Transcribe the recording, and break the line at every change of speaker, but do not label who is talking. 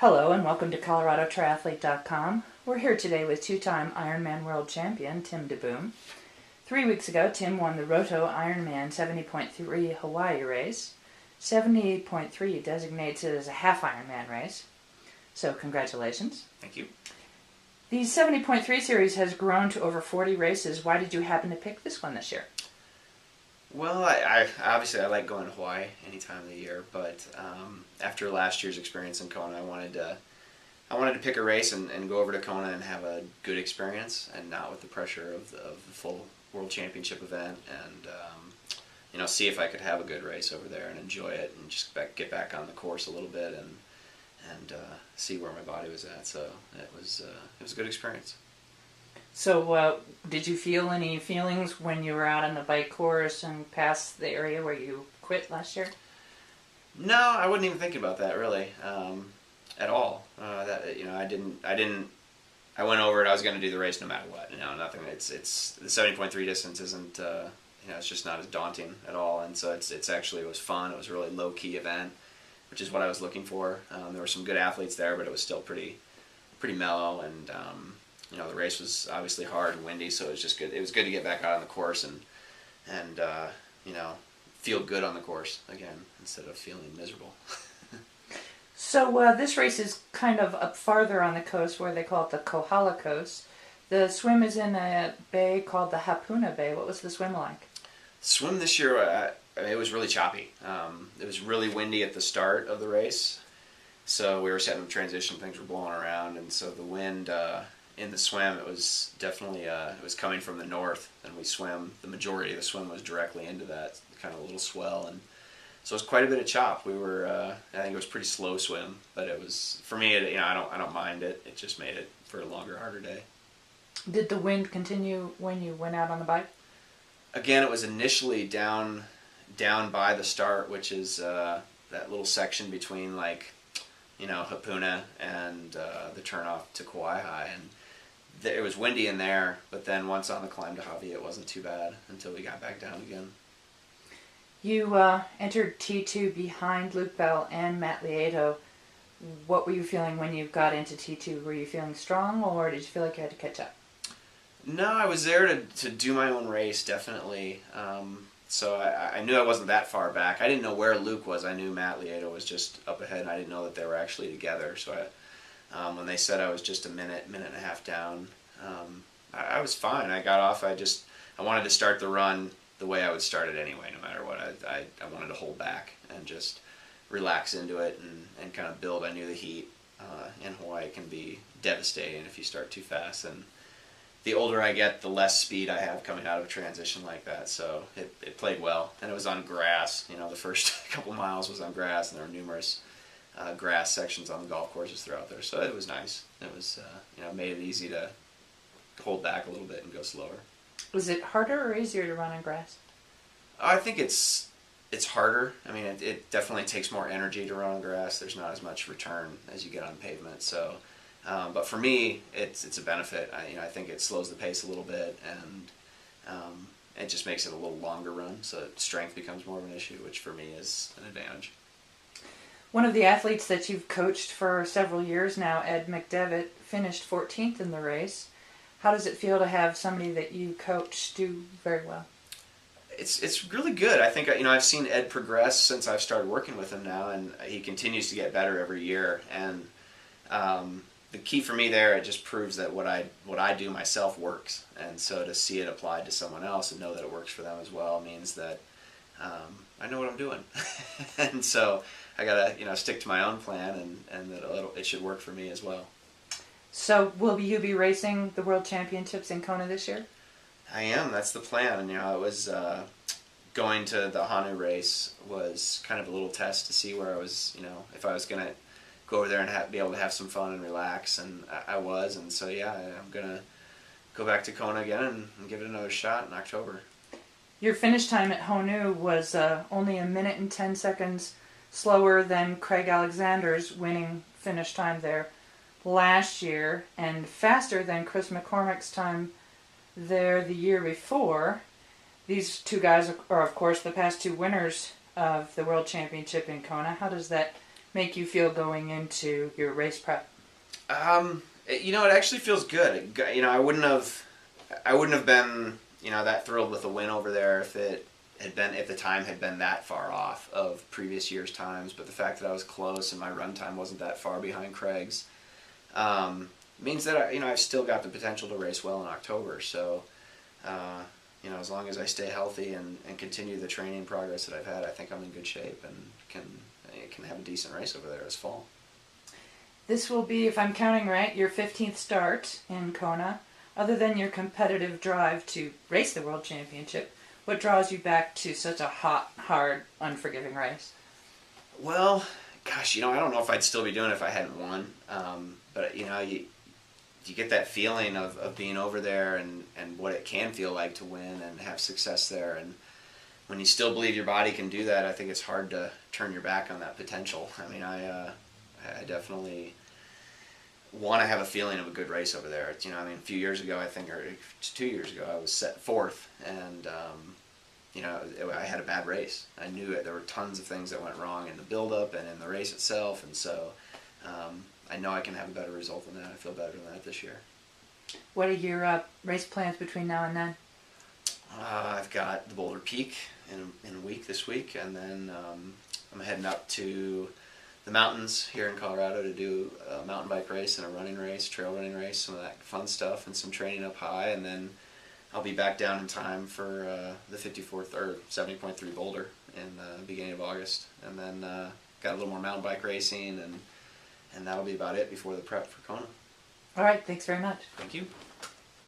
Hello and welcome to ColoradoTriathlete.com. We're here today with two-time Ironman world champion Tim DeBoom. 3 weeks ago, Tim won the Roto Ironman 70.3 Hawaii race. 70.3 designates it as a half Ironman race. So congratulations.
Thank you.
The 70.3 series has grown to over 40 races. Why did you happen to pick this one this year?
Well, I obviously I like going to Hawaii any time of the year, but after last year's experience in Kona, I wanted to pick a race and go over to Kona and have a good experience, and not with the pressure of the full World Championship event, and see if I could have a good race over there and enjoy it, and just get back on the course a little bit and see where my body was at. So it was a good experience.
So did you feel any feelings when you were out on the bike course and past the area where you quit last year?
No, I wasn't even thinking about that really at all. I didn't. I went over it. I was going to do the race no matter what. Nothing. It's the 70.3 distance isn't. It's just not as daunting at all. And so it was fun. It was a really low key event, which is what I was looking for. There were some good athletes there, but it was still pretty mellow, and the race was obviously hard and windy, so it was just good. It was good to get back out on the course and feel good on the course again instead of feeling miserable.
So this race is kind of up farther on the coast, where they call it the Kohala Coast. The swim is in a bay called the Hapuna Bay. What was the swim like?
Swim this year, it was really choppy. It was really windy at the start of the race, so we were setting up transition. Things were blowing around, and so the wind in the swim, it was definitely it was coming from the north, and the majority of the swim was directly into that kind of little swell, and so it was quite a bit of chop. We were I think it was pretty slow swim, but it was, for me, I don't mind it. It just made it for a longer, harder day.
Did the wind continue when you went out on the bike?
Again, it was initially down by the start, which is that little section between Hapuna and the turnoff to Kauai High, and it was windy in there, but then once on the climb to Hawi, it wasn't too bad until we got back down again.
You entered T2 behind Luke Bell and Matt Lieto. What were you feeling when you got into T2? Were you feeling strong, or did you feel like you had to catch up?
No, I was there to do my own race, definitely. So I knew I wasn't that far back. I didn't know where Luke was. I knew Matt Lieto was just up ahead, and I didn't know that they were actually together. So when they said I was just a minute and a half down, I was fine. I got off. I wanted to start the run the way I would start it anyway, no matter what. I wanted to hold back and just relax into it and kind of build. I knew the heat in Hawaii can be devastating if you start too fast, and the older I get, the less speed I have coming out of a transition like that. So it played well, and it was on grass. The first couple miles was on grass, and there were numerous grass sections on the golf courses throughout there. So it was nice. It was made it easy to hold back a little bit and go slower.
Was it harder or easier to run on grass?
I think it's harder. I mean, it definitely takes more energy to run on grass. There's not as much return as you get on pavement. So. But for me, it's a benefit. I think it slows the pace a little bit, and it just makes it a little longer run, so strength becomes more of an issue, which for me is an advantage.
One of the athletes that you've coached for several years now, Ed McDevitt, finished 14th in the race. How does it feel to have somebody that you coach do very well?
It's really good. I think I've seen Ed progress since I've started working with him now, and he continues to get better every year. And the key for me there, it just proves that what I do myself works, and so to see it applied to someone else and know that it works for them as well means that I know what I'm doing, and so I gotta stick to my own plan, and that it should work for me as well.
So will you be racing the World Championships in Kona this year?
I am. That's the plan. It was going to the Honu race was kind of a little test to see where I was. If I was gonna go over there and be able to have some fun and relax, and I was, and so yeah, I'm gonna go back to Kona again and give it another shot in October.
Your finish time at Honu was only a minute and 10 seconds slower than Craig Alexander's winning finish time there last year, and faster than Chris McCormick's time there the year before. These two guys are, of course, the past two winners of the World Championship in Kona. How does that make you feel going into your race prep?
It actually feels good. I wouldn't have been, that thrilled with a win over there if the time had been that far off of previous years' times. But the fact that I was close and my run time wasn't that far behind Craig's, means that I've still got the potential to race well in October. So, as long as I stay healthy and continue the training progress that I've had, I think I'm in good shape and can have a decent race over there this fall.
This will be, if I'm counting right, your 15th start in Kona. Other than your competitive drive to race the World Championship, what draws you back to such a hot, hard, unforgiving race?
Well, gosh, I don't know if I'd still be doing it if I hadn't won. But you get that feeling of being over there and what it can feel like to win and have success there. And when you still believe your body can do that, I think it's hard to turn your back on that potential. I mean, I definitely want to have a feeling of a good race over there. A few years ago, I think, or 2 years ago, I was set fourth, and I had a bad race. I knew it. There were tons of things that went wrong in the build-up and in the race itself, and so I know I can have a better result than that. I feel better than that this year.
What are your race plans between now and then?
I've got the Boulder Peak in a week this week, and then I'm heading up to the mountains here in Colorado to do a mountain bike race and a running race, trail running race, some of that fun stuff, and some training up high, and then I'll be back down in time for the 54th or 70.3 Boulder in the beginning of August, and then got a little more mountain bike racing, and that'll be about it before the prep for Kona.
All right, thanks very much.
Thank you.